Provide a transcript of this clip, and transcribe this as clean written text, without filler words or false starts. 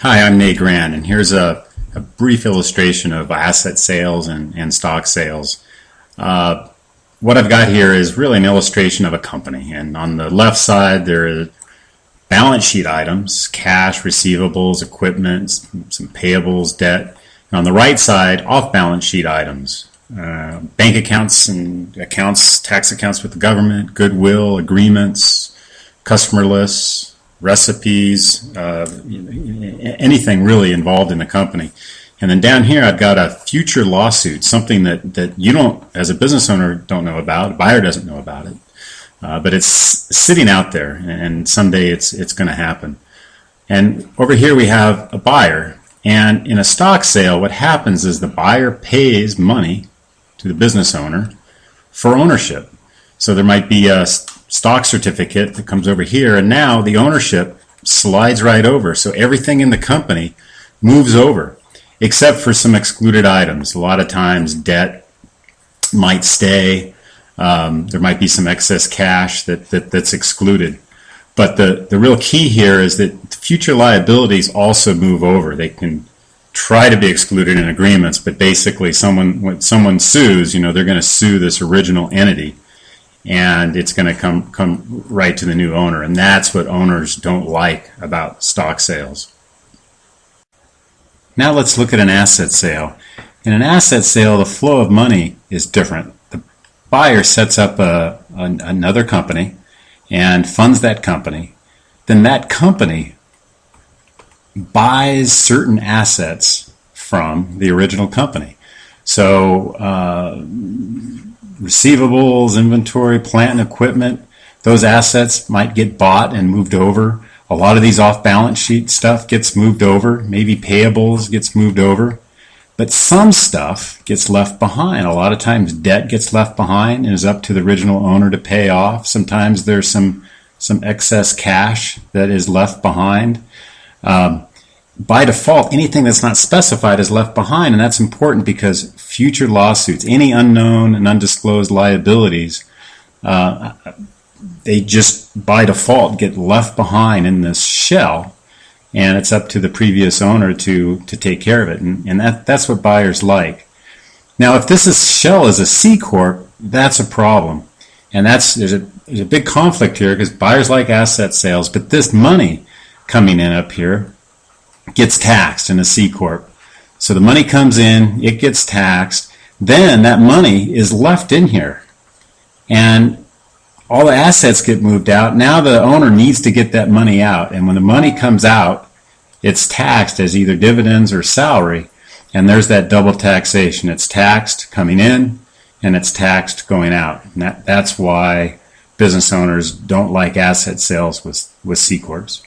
Hi, I'm Nate Grant, and here's a brief illustration of asset sales and stock sales. What I've got here is really an illustration of a company, and on the left side there are balance sheet items, cash, receivables, equipment, some payables, debt. And on the right side, off-balance sheet items, bank accounts and accounts, tax accounts with the government, goodwill, agreements, customer lists, recipes, anything really involved in the company. And then down here I've got a future lawsuit, something that you don't, as a business owner, don't know about, a buyer doesn't know about it, but it's sitting out there, and someday it's going to happen. And over here we have a buyer, and in a stock sale what happens is the buyer pays money to the business owner for ownership. So there might be a stock certificate that comes over here, and now the ownership slides right over. So everything in the company moves over, except for some excluded items. A lot of times debt might stay. There might be some excess cash that's excluded. But the real key here is that future liabilities also move over. They can try to be excluded in agreements, but basically when someone sues, they're going to sue this original entity, and it's going to come right to the new owner. And that's what owners don't like about stock sales. Now let's look at an asset sale. In an asset sale, the flow of money is different. The buyer sets up another company and funds that company. Then that company buys certain assets from the original company. So receivables, inventory, plant and equipment, those assets might get bought and moved over. A lot of these off-balance sheet stuff gets moved over. Maybe payables gets moved over. But some stuff gets left behind. A lot of times debt gets left behind and is up to the original owner to pay off. Sometimes there's some excess cash that is left behind. By default, anything that's not specified is left behind, and that's important because future lawsuits, any unknown and undisclosed liabilities, they just by default get left behind in this shell, and it's up to the previous owner to take care of it, and that's what buyers like. Now, if this shell is a C-Corp, that's a problem, and there's a big conflict here because buyers like asset sales, but this money coming in up here gets taxed in a C-Corp. So the money comes in, it gets taxed, then that money is left in here. And all the assets get moved out. Now the owner needs to get that money out. And when the money comes out, it's taxed as either dividends or salary. And there's that double taxation. It's taxed coming in and it's taxed going out. And that's why business owners don't like asset sales with C-Corps.